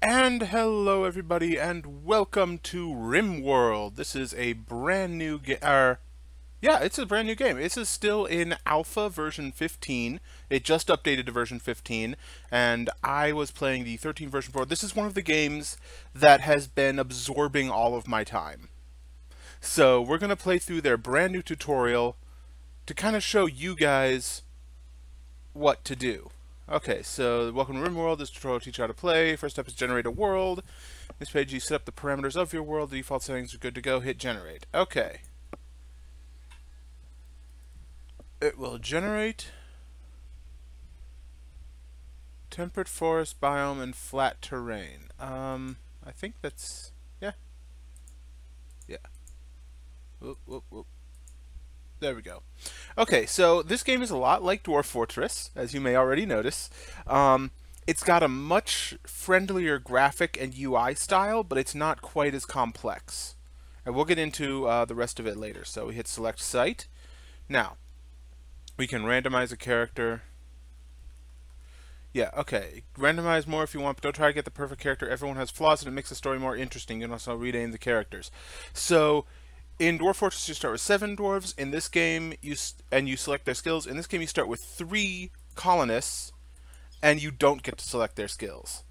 And hello everybody and welcome to RimWorld. This is a brand new yeah, it's a brand new game. This is still in alpha version 15. It just updated to version 15 and I was playing the 13 version before. This is one of the games that has been absorbing all of my time. So, we're going to play through their brand new tutorial to kind of show you guys what to do. Okay, so welcome to RimWorld. This tutorial will teach you how to play. First step is generate a world. This page you set up the parameters of your world. The default settings are good to go. Hit generate. Okay. It will generate temperate forest biome and flat terrain. I think that's yeah. Whoop, whoop, whoop. There we go. Okay, so this game is a lot like Dwarf Fortress, as you may already notice. It's got a much friendlier graphic and UI style, but it's not quite as complex. And we'll get into the rest of it later. So we hit select site. Now, we can randomize a character. Yeah, okay. Randomize more if you want, but don't try to get the perfect character. Everyone has flaws and it makes the story more interesting. You can also rename the characters. So, in Dwarf Fortress, you start with 7 dwarves. In this game, you select their skills. In this game, you start with 3 colonists, and you don't get to select their skills.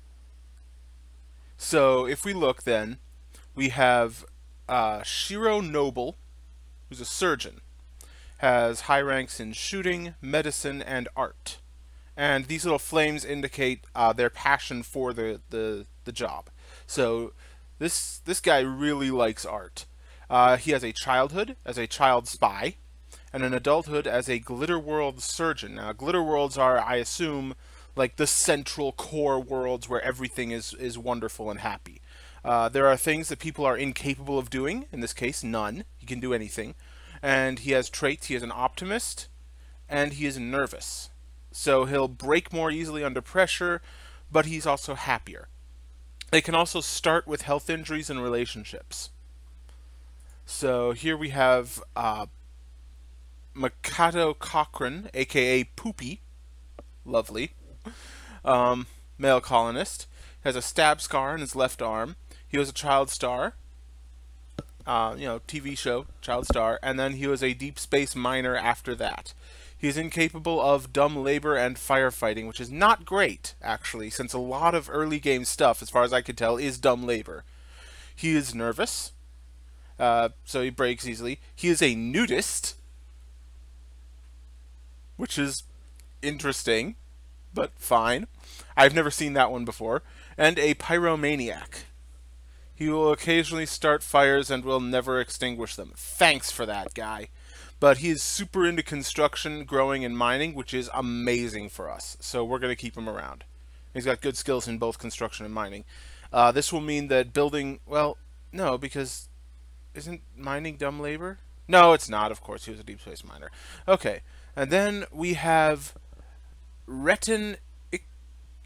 So, if we look then, we have Shiro Noble, who's a surgeon, has high ranks in shooting, medicine, and art. And these little flames indicate their passion for the job. So, this guy really likes art. He has a childhood as a child spy, and an adulthood as a glitter world surgeon. Now, glitter worlds are, I assume, like the central core worlds where everything is wonderful and happy. There are things that people are incapable of doing. In this case, none. He can do anything. And he has traits. He is an optimist, and he is nervous. So he'll break more easily under pressure, but he's also happier. They can also start with health injuries and relationships. So here we have Mikado Cochrane, aka Poopy, lovely, male colonist, has a stab scar on his left arm. He was a child star, TV show, child star, and then he was a deep space miner after that. He is incapable of dumb labor and firefighting, which is not great, actually, since a lot of early game stuff, as far as I could tell, is dumb labor. He is nervous. So he breaks easily. He is a nudist, which is interesting, but fine. I've never seen that one before. And a pyromaniac. He will occasionally start fires and will never extinguish them. Thanks for that, guy. But he is super into construction, growing, and mining, which is amazing for us. So we're going to keep him around. He's got good skills in both construction and mining. This will mean that building... Well, no, because... Isn't mining dumb labor? No, it's not, of course. He was a deep space miner. Okay, and then we have Retin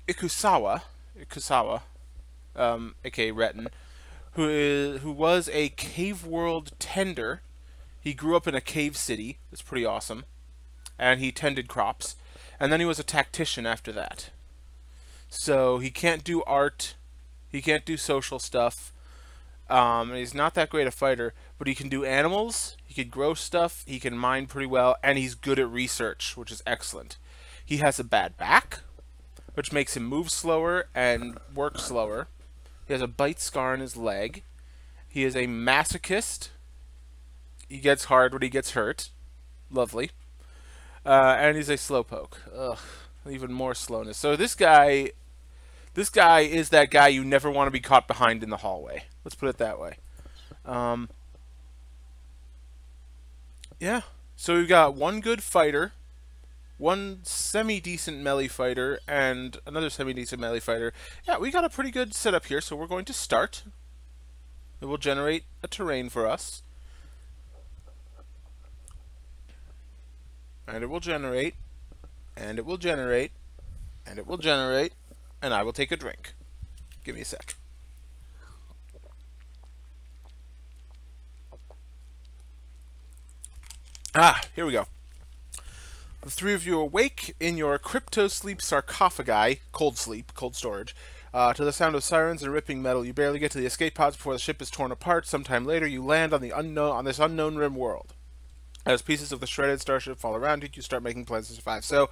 Ikusawa, aka Retin, who was a cave world tender. He grew up in a cave city. It's pretty awesome. And he tended crops. And then he was a tactician after that. So he can't do art. He can't do social stuff. He's not that great a fighter, but he can do animals, he can grow stuff, he can mine pretty well, and he's good at research, which is excellent. He has a bad back, which makes him move slower and work slower. He has a bite scar on his leg. He is a masochist. He gets hard when he gets hurt. Lovely. And he's a slowpoke. Ugh, even more slowness. So this guy is that guy you never want to be caught behind in the hallway. Let's put it that way. Yeah. So we've got one good fighter, one semi-decent melee fighter, and another semi-decent melee fighter. Yeah, we got a pretty good setup here, so we're going to start. It will generate a terrain for us. And it will generate, and it will generate, and it will generate, and I will take a drink. Give me a sec. Here we go. The three of you awake in your crypto-sleep sarcophagi, cold sleep, cold storage, To the sound of sirens and ripping metal, you barely get to the escape pods before the ship is torn apart. Sometime later, you land on this unknown RimWorld. As pieces of the shredded starship fall around you, you start making plans to survive. So,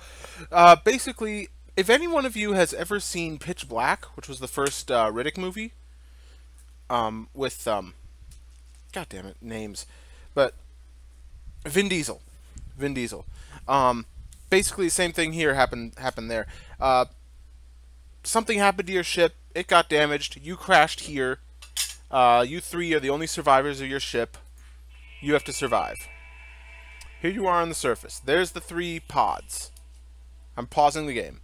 basically, if any one of you has ever seen Pitch Black, which was the first Riddick movie, with God damn it, names, but Vin Diesel, basically, the same thing here happened there. Something happened to your ship. It got damaged. You crashed here. You three are the only survivors of your ship. You have to survive. Here you are on the surface. There's the 3 pods. I'm pausing the game.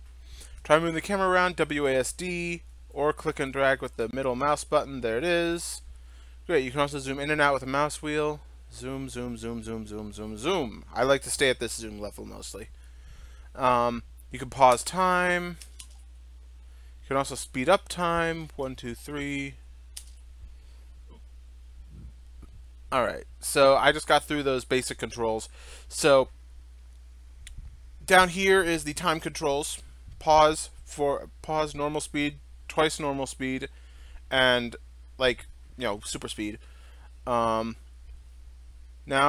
Try moving the camera around, WASD, or click and drag with the middle mouse button. There it is. Great, you can also zoom in and out with a mouse wheel. Zoom, zoom, zoom, zoom, zoom, zoom, zoom. I like to stay at this zoom level mostly. You can pause time. You can also speed up time. 1, 2, 3. Alright, so I just got through those basic controls. So, down here is the time controls. Pause, normal speed, twice normal speed, and, super speed. Now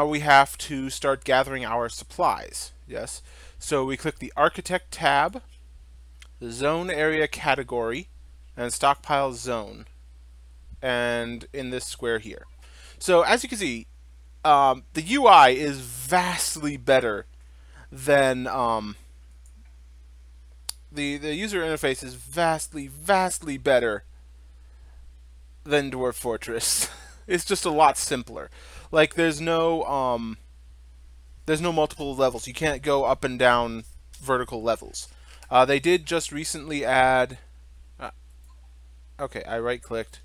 we have to start gathering our supplies, yes? So we click the Architect tab, the Zone Area category, and Stockpile Zone, and in this square here. So, as you can see, the UI is vastly better than, the user interface is vastly better than Dwarf Fortress. It's just a lot simpler. Like, there's no multiple levels. You can't go up and down vertical levels. They did just recently add... okay, I right-clicked.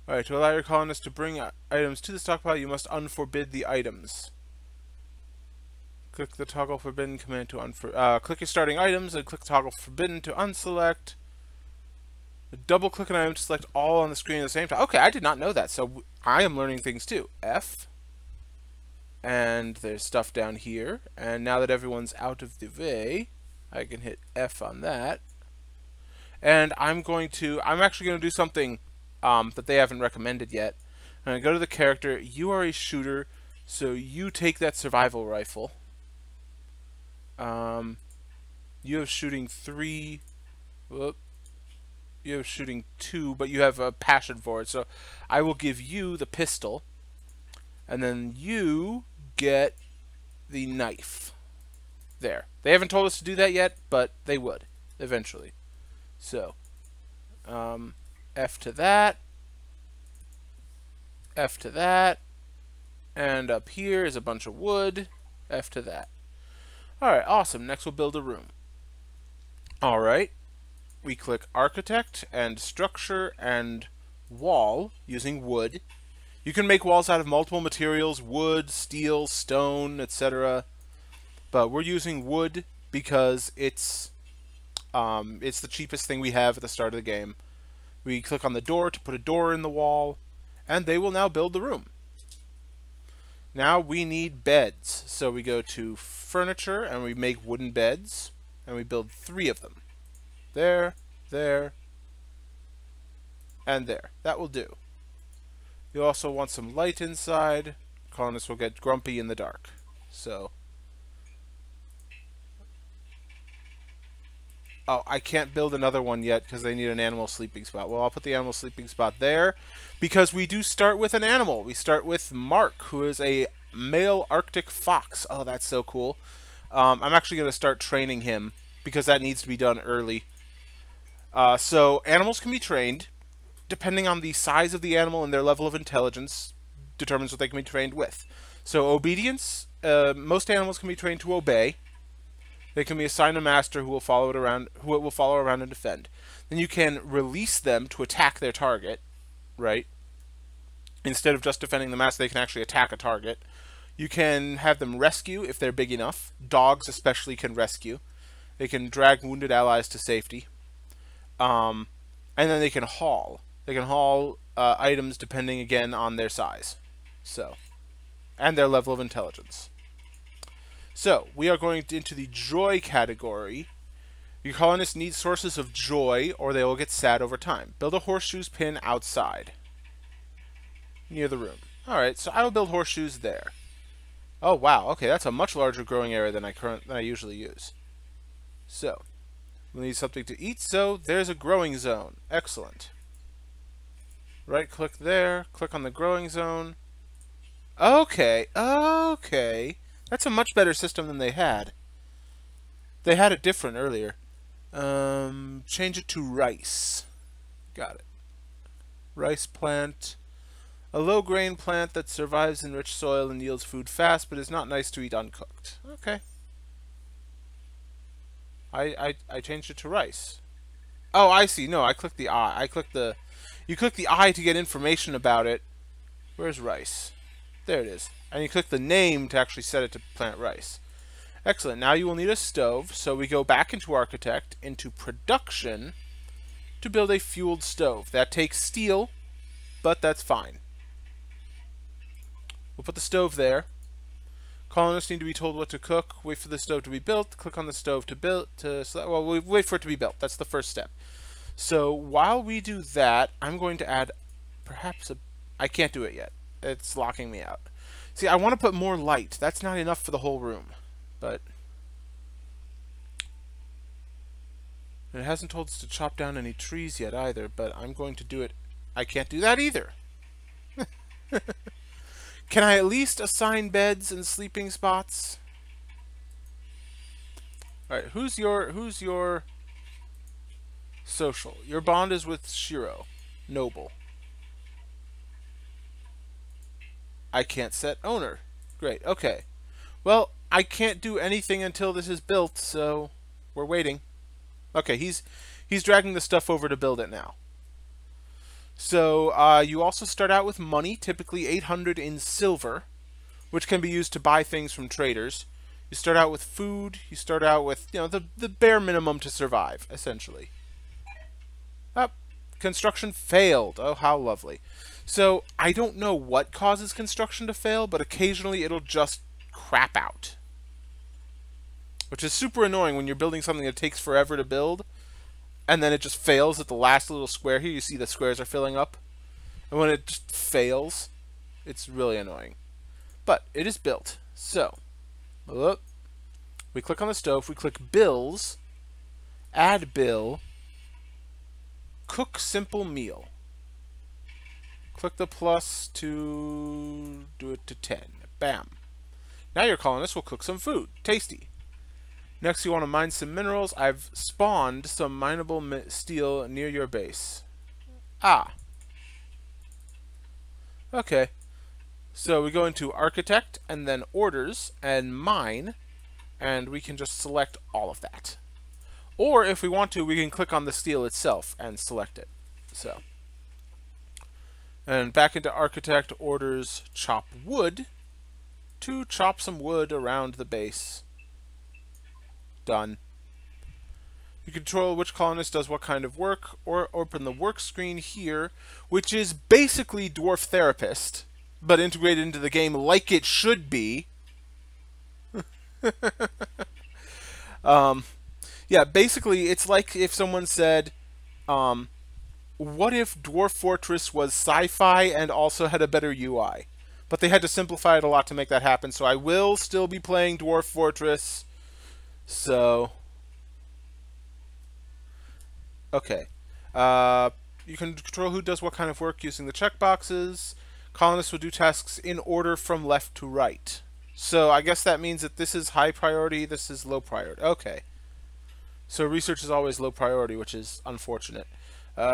Alright, to allow your colonists to bring items to the stockpile, you must unforbid the items. Click the toggle forbidden command to click your starting items and click toggle forbidden to unselect. Double click an item to select all on the screen at the same time. Okay, I did not know that, so I am learning things too. F. And there's stuff down here. And now that everyone's out of the way, I can hit F on that. And I'm actually going to do something that they haven't recommended yet. I'm going to go to the character. You are a shooter, so you take that survival rifle. You have shooting 3. Whoop. You have shooting 2, but you have a passion for it. So I will give you the pistol, and then you get the knife. There. They haven't told us to do that yet, but they would eventually. So, F to that, F to that, and up here is a bunch of wood, F to that. Alright, awesome. Next we'll build a room. Alright, we click Architect and Structure and Wall using wood. You can make walls out of multiple materials, wood, steel, stone, etc. But we're using wood because it's the cheapest thing we have at the start of the game. We click on the door to put a door in the wall, and they will now build the room. Now we need beds, so we go to Furniture, and we make wooden beds, and we build 3 of them. There, there, and there. That will do. You also want some light inside. Colonists will get grumpy in the dark. So... oh, I can't build another one yet because they need an animal sleeping spot. Well, I'll put the animal sleeping spot there because we do start with an animal. We start with Mark, who is a male Arctic fox. Oh, that's so cool. I'm actually going to start training him because that needs to be done early. So animals can be trained. Depending on the size of the animal and their level of intelligence determines what they can be trained with. So obedience, most animals can be trained to obey. They can be assigned a master who will follow around and defend. Then you can release them to attack their target, right? Instead of just defending the master, they can actually attack a target. You can have them rescue if they're big enough. Dogs especially can rescue. They can drag wounded allies to safety. And then they can haul. They can haul items depending, again, on their size. So, and their level of intelligence. So, we are going into the joy category, Your colonists need sources of joy, or they will get sad over time. Build a horseshoes pin outside, near the room. Alright, so I will build horseshoes there. Oh, wow. Okay, that's a much larger growing area than I usually use. So, we'll need something to eat, so there's a growing zone. Excellent. Right-click there, click on the growing zone. Okay, okay. That's a much better system than they had. They had it different earlier. Change it to rice. Got it. Rice plant. A low-grain plant that survives in rich soil and yields food fast, but is not nice to eat uncooked. Okay. I changed it to rice. Oh, I see. No, I clicked the I. You click the I to get information about it. Where's rice? There it is. And you click the name to actually set it to plant rice. Excellent. Now you will need a stove, so we go back into Architect, into Production, to build a fueled stove. That takes steel, but that's fine. We'll put the stove there. Colonists need to be told what to cook. Wait for the stove to be built. Click on the stove to build. Well, we wait for it to be built. That's the first step. So while we do that, I'm going to add perhaps a... I can't do it yet. It's locking me out. See, I want to put more light. That's not enough for the whole room. But it hasn't told us to chop down any trees yet either, but I'm going to do it. I can't do that either. Can I at least assign beds and sleeping spots? Alright, who's your social? Your bond is with Shiro. Noble. I can't set owner. Great, okay. Well, I can't do anything until this is built, so we're waiting. Okay, he's dragging the stuff over to build it now. So you also start out with money, typically 800 in silver, which can be used to buy things from traders. You start out with food. You start out with, you know, the bare minimum to survive, essentially. Up. Construction failed. Oh, how lovely. So I don't know what causes construction to fail, but occasionally it'll just crap out. Which is super annoying when you're building something that takes forever to build, and then it just fails at the last little square here. You see the squares are filling up. And when it just fails, it's really annoying. But it is built. So, we click on the stove, we click Bills, Add Bill, Cook Simple Meal. Click the plus to do it to 10. Bam. Now your colonists will cook some food. Tasty. Next, you want to mine some minerals. I've spawned some mineable steel near your base. Ah. Okay. So we go into Architect, and then Orders, and Mine, and we can just select all of that. Or, if we want to, we can click on the steel itself and select it. So. And back into Architect, Orders, Chop Wood, to chop some wood around the base. Done. You control which colonist does what kind of work, or open the work screen here, which is basically Dwarf Therapist, but integrated into the game like it should be. Yeah, basically, it's like if someone said, what if Dwarf Fortress was sci-fi and also had a better UI? But they had to simplify it a lot to make that happen, so I will still be playing Dwarf Fortress. So, okay. You can control who does what kind of work using the checkboxes. Colonists will do tasks in order from left to right. So I guess that means that this is high priority, this is low priority. Okay. So research is always low priority, which is unfortunate.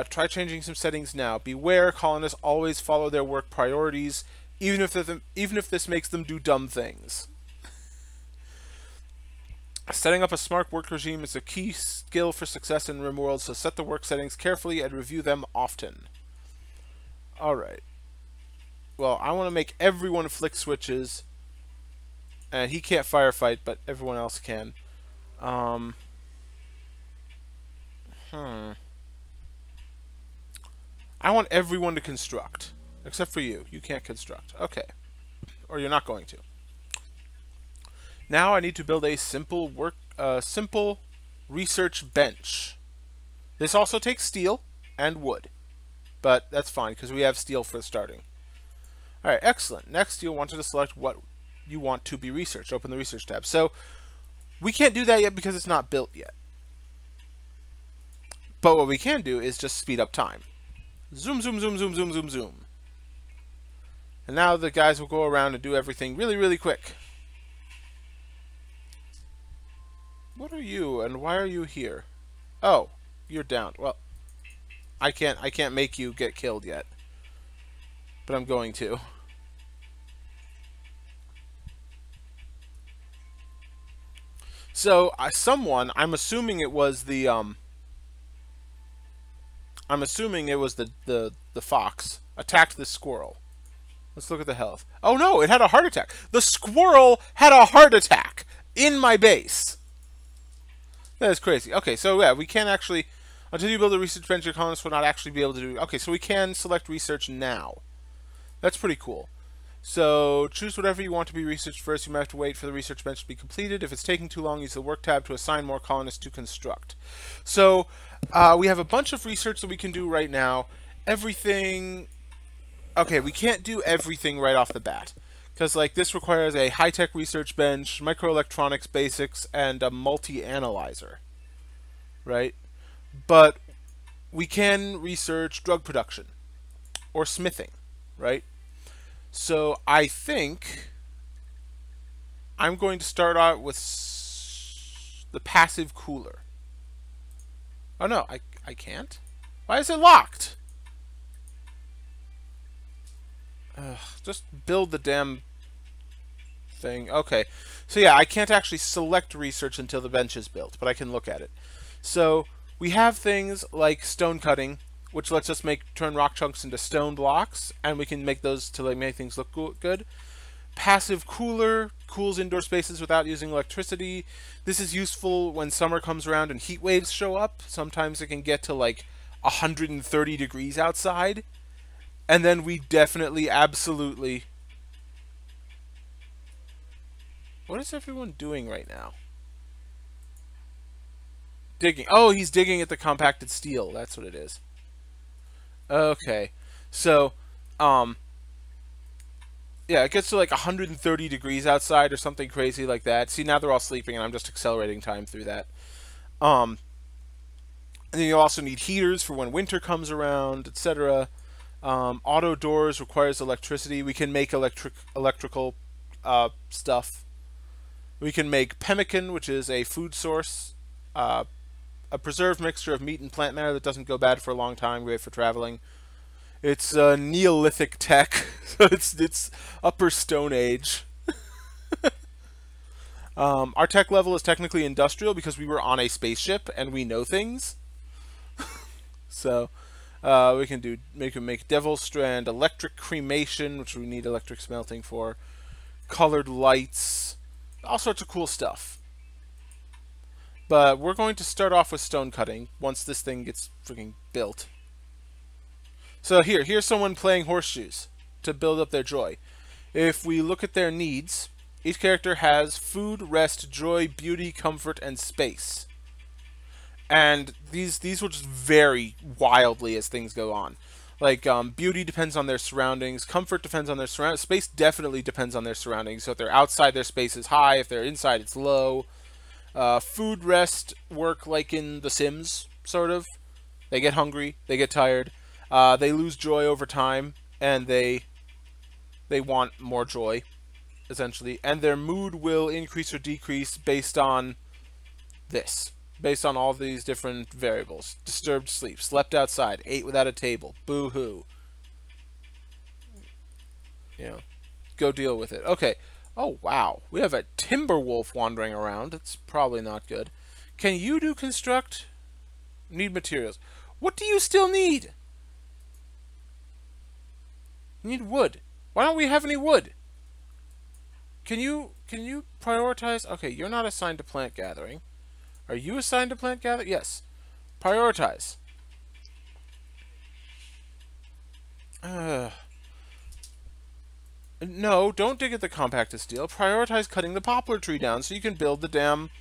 Try changing some settings now. Beware, colonists always follow their work priorities, even if this makes them do dumb things. Setting up a smart work regime is a key skill for success in RimWorld, so set the work settings carefully and review them often. Alright. Well, I want to make everyone flick switches. And he can't firefight, but everyone else can. I want everyone to construct. Except for you. You can't construct. Okay. Or you're not going to. Now I need to build a simple research bench. This also takes steel and wood, but that's fine because we have steel for starting. All right, excellent. Next, you'll want to select what you want to be researched. Open the research tab. So we can't do that yet because it's not built yet. But what we can do is just speed up time. Zoom, zoom, zoom, zoom, zoom, zoom, zoom. And now the guys will go around and do everything really, really quick. What are you, and why are you here? Oh, you're down. Well, I can't make you get killed yet. But I'm going to. So, someone, I'm assuming it was the fox, attacked the squirrel. Let's look at the health. Oh no, it had a heart attack. The squirrel had a heart attack in my base. That is crazy. Okay, so yeah, we can actually, until you build a research bench, your colonists will not actually be able to do. Okay, so we can select research now. That's pretty cool. So choose whatever you want to be researched first. You might have to wait for the research bench to be completed. If it's taking too long, use the work tab to assign more colonists to construct. So we have a bunch of research that we can do right now. Everything. Okay, we can't do everything right off the bat. Because like this requires a high-tech research bench, microelectronics basics, and a multi-analyzer. Right? But we can research drug production. Or smithing. Right? So I think I'm going to start out with the passive cooler. Oh no, I can't? Why is it locked? Just build the damn thing. Okay. So yeah, I can't actually select research until the bench is built, but I can look at it. So we have things like stone cutting, which lets us turn rock chunks into stone blocks, and we can make those to like make things look good. Passive cooler cools indoor spaces without using electricity. This is useful when summer comes around and heat waves show up. Sometimes it can get to like 130 degrees outside. And then we definitely, absolutely... What is everyone doing right now? Digging. Oh, he's digging at the compacted steel. That's what it is. Okay. So, yeah, it gets to like 130 degrees outside or something crazy like that. See, now they're all sleeping and I'm just accelerating time through that. And then you also need heaters for when winter comes around, etc. Auto doors requires electricity. We can make electrical stuff. We can make pemmican, which is a food source. A preserved mixture of meat and plant matter that doesn't go bad for a long time, great for traveling. It's Neolithic tech, so it's Upper Stone Age. Our tech level is technically industrial because we were on a spaceship and we know things. So we can make Devil's Strand, electric cremation, which we need electric smelting for, colored lights, all sorts of cool stuff. But we're going to start off with stone cutting once this thing gets freaking built. So here's someone playing horseshoes to build up their joy. If we look at their needs, each character has food, rest, joy, beauty, comfort, and space. And these will just vary wildly as things go on. Like, beauty depends on their surroundings, comfort depends on their surroundings, space definitely depends on their surroundings. So if they're outside, their space is high, if they're inside, it's low. Food, rest work like in The Sims, sort of. They get hungry, they get tired, they lose joy over time, and they want more joy, essentially. And their mood will increase or decrease based on this. Based on all these different variables. Disturbed sleep, slept outside, ate without a table, boo-hoo. You know, go deal with it. Okay. Oh, wow. We have a timber wolf wandering around. It's probably not good. Can you do construct? Need materials. What do you still need? You need wood. Why don't we have any wood? Can you prioritize? Okay, you're not assigned to plant gathering. Are you assigned to plant gathering? Yes. Prioritize. No, don't dig at the compacted steel. Prioritize cutting the poplar tree down so you can build the damn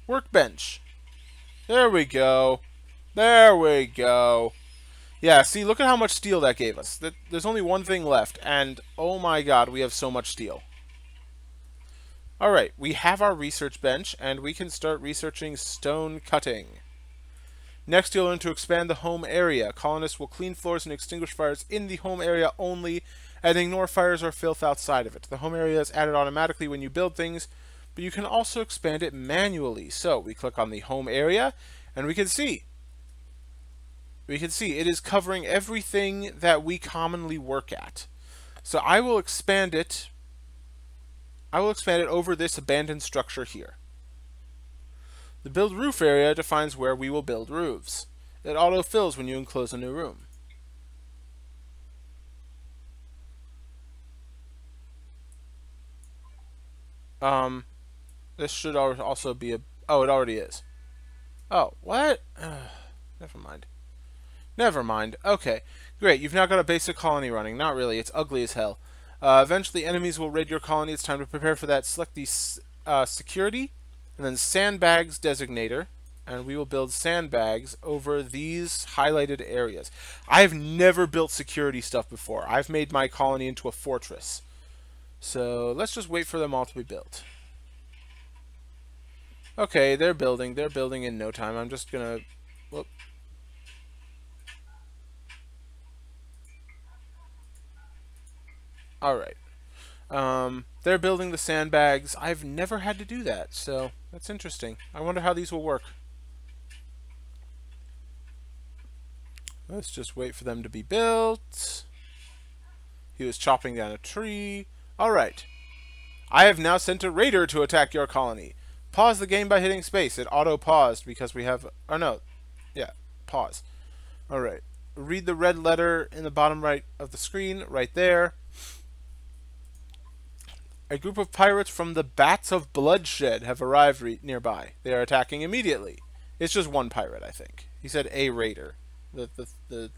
workbench. There we go. There we go. Yeah, see, look at how much steel that gave us. There's only one thing left, and oh my god, we have so much steel. Alright, we have our research bench, and we can start researching stone cutting. Next, you'll learn to expand the home area. Colonists will clean floors and extinguish fires in the home area only, and ignore fires or filth outside of it. The home area is added automatically when you build things, but you can also expand it manually. So, we click on the home area, and we can see it is covering everything that we commonly work at. So I will expand it over this abandoned structure here. The build roof area defines where we will build roofs. It auto-fills when you enclose a new room. This should also be a... Oh, it already is. Oh, what? Never mind. Never mind. Okay, great. You've now got a basic colony running. Not really. It's ugly as hell. Eventually, enemies will raid your colony. It's time to prepare for that. Select the security, and then sandbags designator, and we will build sandbags over these highlighted areas. I have never built security stuff before. I've made my colony into a fortress. So let's just wait for them all to be built. Okay, they're building. They're building in no time. I'm just gonna... Whoop. Alright. They're building the sandbags. I've never had to do that, so that's interesting. I wonder how these will work. Let's just wait for them to be built. He was chopping down a tree. Alright. I have now sent a raider to attack your colony. Pause the game by hitting space. It auto-paused because we have... Oh, no. Yeah, pause. Alright. Read the red letter in the bottom right of the screen, right there. A group of pirates from the Bats of Bloodshed have arrived nearby. They are attacking immediately. It's just one pirate, I think. He said a raider. The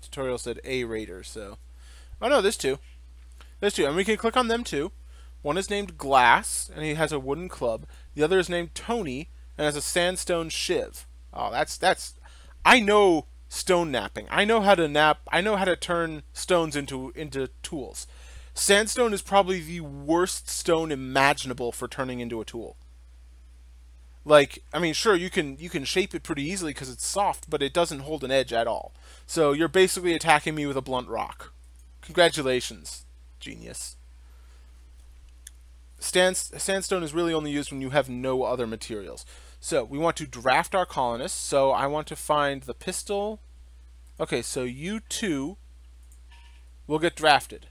tutorial said a raider, so... Oh no, there's two. There's two, and we can click on them too. One is named Glass, and he has a wooden club. The other is named Tony, and has a sandstone shiv. Oh, that's... I know stone napping. I know how to nap. I know how to turn stones into tools. Sandstone is probably the worst stone imaginable for turning into a tool. Like, I mean, sure, you can shape it pretty easily because it's soft, but it doesn't hold an edge at all. So you're basically attacking me with a blunt rock. Congratulations, genius. Sandstone is really only used when you have no other materials. So we want to draft our colonists. So I want to find the pistol. Okay, so you two will get drafted.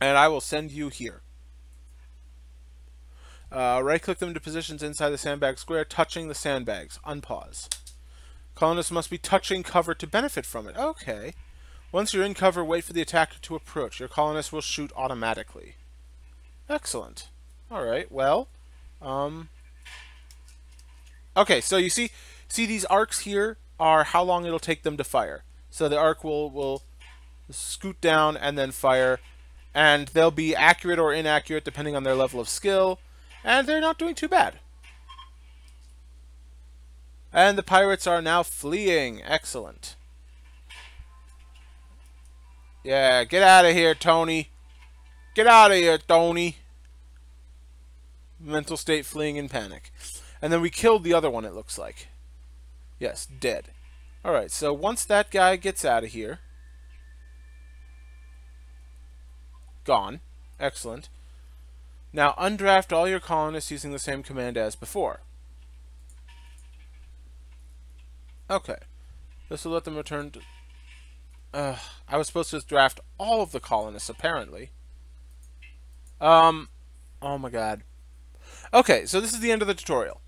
And I will send you here. Right-click them to positions inside the sandbag square, touching the sandbags. Unpause. Colonists must be touching cover to benefit from it. Okay. Once you're in cover, wait for the attacker to approach. Your colonists will shoot automatically. Excellent. Alright, well. Okay, so you see these arcs here are how long it'll take them to fire. So the arc will scoot down and then fire. And they'll be accurate or inaccurate depending on their level of skill. And they're not doing too bad. And the pirates are now fleeing. Excellent. Yeah, get out of here, Tony. Get out of here, Tony. Mental state fleeing in panic. And then we killed the other one, it looks like. Yes, dead. Alright, so once that guy gets out of here... Gone. Excellent. Now undraft all your colonists using the same command as before. Okay. This will let them return to... I was supposed to draft all of the colonists, apparently. Oh my god. Okay, so this is the end of the tutorial.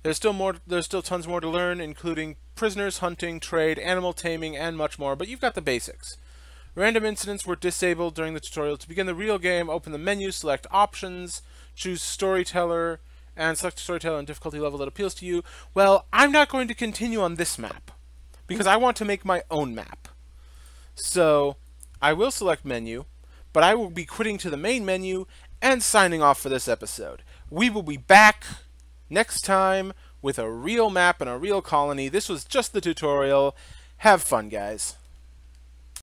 There's still tons more to learn, including prisoners, hunting, trade, animal taming, and much more, but you've got the basics. Random incidents were disabled during the tutorial. To begin the real game, open the menu, select Options, choose Storyteller, and select a storyteller and difficulty level that appeals to you. Well, I'm not going to continue on this map, because I want to make my own map. So, I will select Menu, but I will be quitting to the main menu and signing off for this episode. We will be back next time with a real map and a real colony. This was just the tutorial. Have fun, guys.